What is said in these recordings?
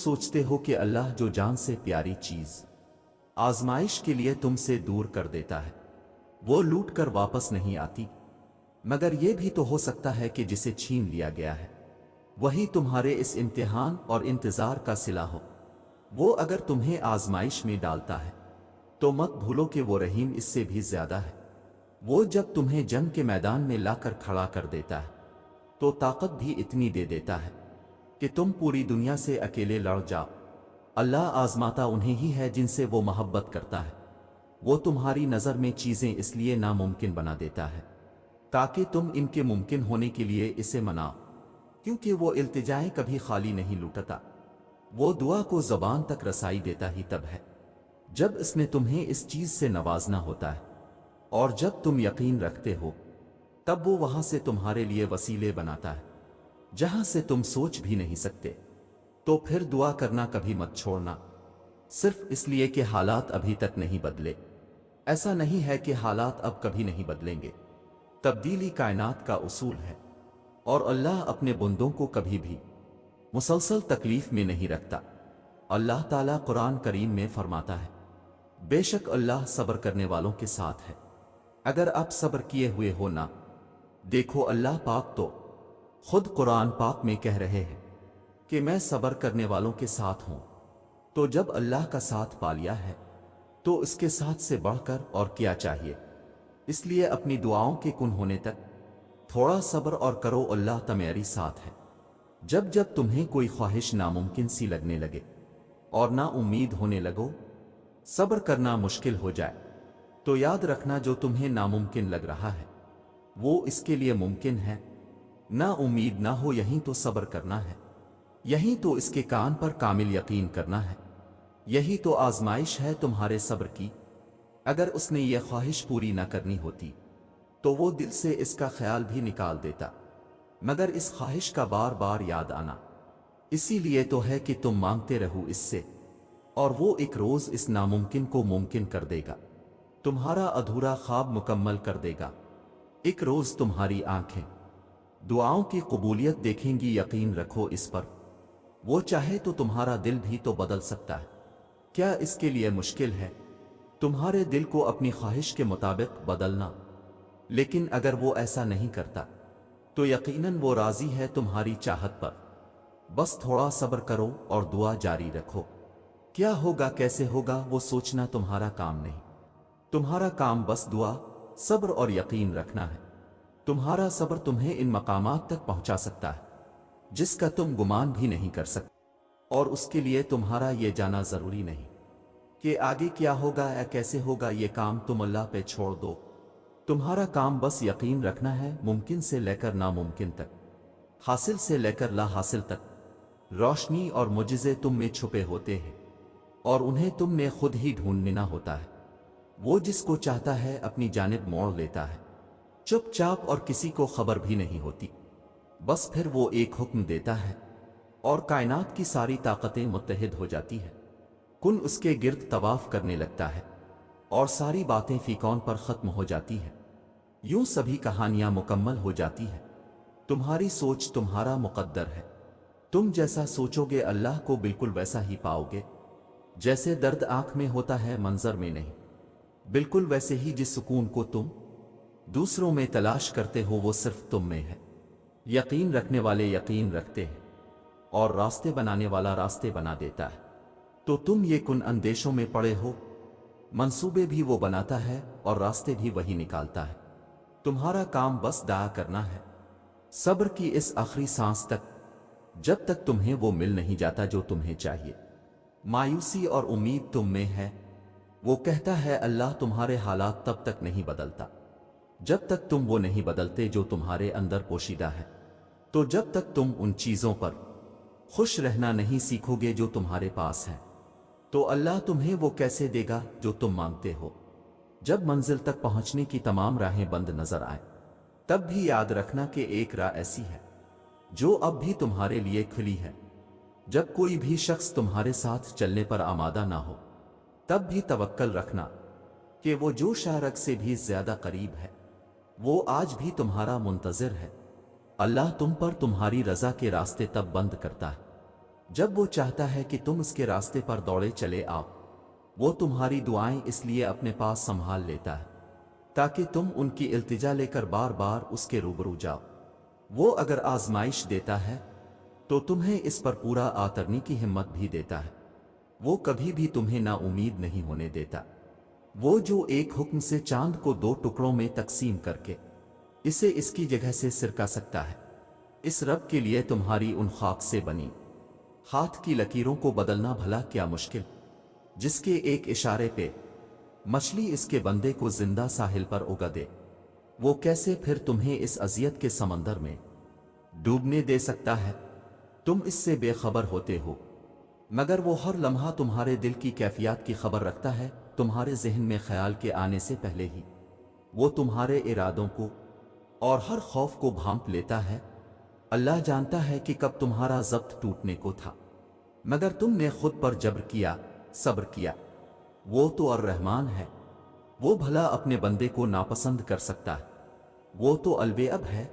सोचते हो कि अल्लाह जो जान से प्यारी चीज आजमाइश के लिए तुमसे दूर कर देता है वो लूट कर वापस नहीं आती, मगर ये भी तो हो सकता है कि जिसे छीन लिया गया है वही तुम्हारे इस इम्तिहान और इंतजार का सिला हो। वो अगर तुम्हें आजमाइश में डालता है तो मत भूलो कि वो रहीम इससे भी ज्यादा है। वो जब तुम्हें जंग के मैदान में लाकर खड़ा कर देता है तो ताकत भी इतनी दे देता है कि तुम पूरी दुनिया से अकेले लड़ जाओ। अल्लाह आजमाता उन्हें ही है जिनसे वो मोहब्बत करता है। वो तुम्हारी नज़र में चीज़ें इसलिए नामुमकिन बना देता है ताकि तुम इनके मुमकिन होने के लिए इसे मनाओ, क्योंकि वो इल्तिजाएं कभी खाली नहीं लूटता। वो दुआ को ज़बान तक रसाई देता ही तब है जब इसने तुम्हें इस चीज़ से नवाजना होता है, और जब तुम यकीन रखते हो तब वो वहां से तुम्हारे लिए वसीले बनाता है जहां से तुम सोच भी नहीं सकते। तो फिर दुआ करना कभी मत छोड़ना, सिर्फ इसलिए कि हालात अभी तक नहीं बदले। ऐसा नहीं है कि हालात अब कभी नहीं बदलेंगे, तब्दीली कायनात का उसूल है और अल्लाह अपने बंदों को कभी भी मुसलसल तकलीफ में नहीं रखता। अल्लाह ताला कुरान करीम में फरमाता है, बेशक अल्लाह सब्र करने वालों के साथ है। अगर आप सब्र किए हुए हो ना, देखो अल्लाह पाक तो खुद कुरान पाक में कह रहे हैं कि मैं सब्र करने वालों के साथ हूं। तो जब अल्लाह का साथ पा लिया है तो इसके साथ से बढ़कर और क्या चाहिए। इसलिए अपनी दुआओं के कुन होने तक थोड़ा सब्र और करो, अल्लाह तुम्हारी साथ है। जब जब तुम्हें कोई ख्वाहिश नामुमकिन सी लगने लगे और ना उम्मीद होने लगो, सब्र करना मुश्किल हो जाए, तो याद रखना जो तुम्हें नामुमकिन लग रहा है वो इसके लिए मुमकिन है। ना उम्मीद ना हो, यहीं तो सब्र करना है, यहीं तो इसके कान पर कामिल यकीन करना है। यही तो आजमाइश है तुम्हारे सब्र की। अगर उसने ये ख्वाहिश पूरी ना करनी होती तो वो दिल से इसका ख्याल भी निकाल देता, मगर इस ख्वाहिश का बार बार याद आना इसीलिए तो है कि तुम मांगते रहो इससे, और वो एक रोज इस नामुमकिन को मुमकिन कर देगा, तुम्हारा अधूरा ख्वाब मुकम्मल कर देगा। एक रोज तुम्हारी आंखें दुआओं की कबूलियत देखेंगी, यकीन रखो इस पर। वो चाहे तो तुम्हारा दिल भी तो बदल सकता है। क्या इसके लिए मुश्किल है तुम्हारे दिल को अपनी ख्वाहिश के मुताबिक बदलना? लेकिन अगर वो ऐसा नहीं करता तो यकीनन वो राजी है तुम्हारी चाहत पर। बस थोड़ा सब्र करो और दुआ जारी रखो। क्या होगा कैसे होगा वो सोचना तुम्हारा काम नहीं, तुम्हारा काम बस दुआ, सब्र और यकीन रखना है। तुम्हारा सब्र तुम्हें इन मकामात तक पहुंचा सकता है जिसका तुम गुमान भी नहीं कर सकते, और उसके लिए तुम्हारा ये जाना जरूरी नहीं कि आगे क्या होगा या कैसे होगा। ये काम तुम अल्लाह पे छोड़ दो। तुम्हारा काम बस यकीन रखना है, मुमकिन से लेकर नामुमकिन तक, हासिल से लेकर ला हासिल तक। रोशनी और मुजिज़े तुम में छुपे होते हैं और उन्हें तुमने खुद ही ढूंढना होता है। वो जिसको चाहता है अपनी जानिब मोड़ लेता है चुपचाप, और किसी को खबर भी नहीं होती। बस फिर वो एक हुक्म देता है और कायनात की सारी ताकतें मुत्तहिद हो जाती है। कुन उसके गिर्द तवाफ करने लगता है और सारी बातें फीकौन पर खत्म हो जाती है। यूं सभी कहानियां मुकम्मल हो जाती है। तुम्हारी सोच तुम्हारा मुकद्दर है। तुम जैसा सोचोगे अल्लाह को बिल्कुल वैसा ही पाओगे। जैसे दर्द आंख में होता है मंजर में नहीं, बिल्कुल वैसे ही जिस सुकून को तुम दूसरों में तलाश करते हो वो सिर्फ तुम में है। यकीन रखने वाले यकीन रखते हैं और रास्ते बनाने वाला रास्ते बना देता है। तो तुम ये कुन अंदेशों में पड़े हो, मंसूबे भी वो बनाता है और रास्ते भी वही निकालता है। तुम्हारा काम बस दुआ करना है, सब्र की इस आखिरी सांस तक, जब तक तुम्हें वो मिल नहीं जाता जो तुम्हें चाहिए। मायूसी और उम्मीद तुम में है। वो कहता है अल्लाह तुम्हारे हालात तब तक नहीं बदलता जब तक तुम वो नहीं बदलते जो तुम्हारे अंदर पोशीदा है। तो जब तक तुम उन चीजों पर खुश रहना नहीं सीखोगे जो तुम्हारे पास है, तो अल्लाह तुम्हें वो कैसे देगा जो तुम मांगते हो। जब मंजिल तक पहुंचने की तमाम राहें बंद नजर आए, तब भी याद रखना कि एक राह ऐसी है जो अब भी तुम्हारे लिए खुली है। जब कोई भी शख्स तुम्हारे साथ चलने पर आमादा ना हो, तब भी तवक्कल रखना कि वो जो शारक से भी ज्यादा करीब है, वो आज भी तुम्हारा मुंतजिर है। अल्लाह तुम पर तुम्हारी रजा के रास्ते तब बंद करता है جب وہ چاہتا ہے کہ تم اس کے راستے پر دوڑے چلے آؤ، وہ تمہاری دعائیں اس لیے اپنے پاس سنبھال لیتا ہے تاکہ تم ان کی التجا لے کر بار بار اس کے روبرو جاؤ۔ وہ اگر آزمائش دیتا ہے تو تمہیں اس پر پورا اترنے کی ہمت بھی دیتا ہے۔ وہ کبھی بھی تمہیں نا امید نہیں ہونے دیتا۔ وہ جو ایک حکم سے چاند کو 2 ٹکڑوں میں تقسیم کر کے اسے اس کی جگہ سے سرکا سکتا ہے، اس رب کے لیے تمہاری ان خاک سے بنی ہاتھ کی لکیروں کو بدلنا بھلا کیا مشکل، جس کے ایک اشارے پہ مچھلی اس کے بندے کو زندہ ساحل پر اگا دے، وہ کیسے پھر تمہیں اس اذیت کے سمندر میں ڈوبنے دے سکتا ہے؟ تم اس سے بے خبر ہوتے ہو، مگر وہ ہر لمحہ تمہارے دل کی کیفیات کی خبر رکھتا ہے، تمہارے ذہن میں خیال کے آنے سے پہلے ہی وہ تمہارے ارادوں کو اور ہر خوف کو بھانپ لیتا ہے۔ اللہ جانتا ہے کہ کب تمہارا ضبط ٹوٹنے کو تھا، مگر تم نے خود پر جبر کیا، صبر کیا۔ وہ تو الرحمن ہے، وہ بھلا اپنے بندے کو ناپسند کر سکتا ہے؟ وہ تو الویب ہے،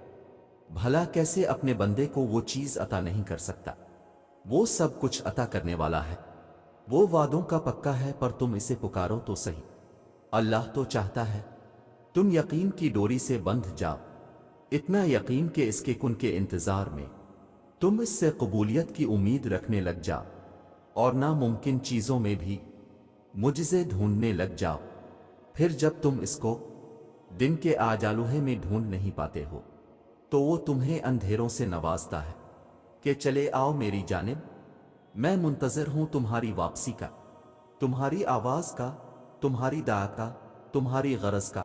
بھلا کیسے اپنے بندے کو وہ چیز عطا نہیں کر سکتا؟ وہ سب کچھ عطا کرنے والا ہے، وہ وعدوں کا پکا ہے، پر تم اسے پکارو تو صحیح۔ اللہ تو چاہتا ہے تم یقین کی ڈوری سے بندھ جاؤ، اتنا یقین کہ اس کے کن کے انتظار میں تم اس سے قبولیت کی امید رکھنے لگ جاؤ، اور ناممکن چیزوں میں بھی معجزے ڈھونڈنے لگ جاؤ۔ پھر جب تم اس کو دن کے آجالوہے میں ڈھونڈ نہیں پاتے ہو تو وہ تمہیں اندھیروں سے نوازتا ہے کہ چلے آؤ میری جانب، میں منتظر ہوں تمہاری واپسی کا، تمہاری آواز کا، تمہاری دعا کا، تمہاری غرض کا۔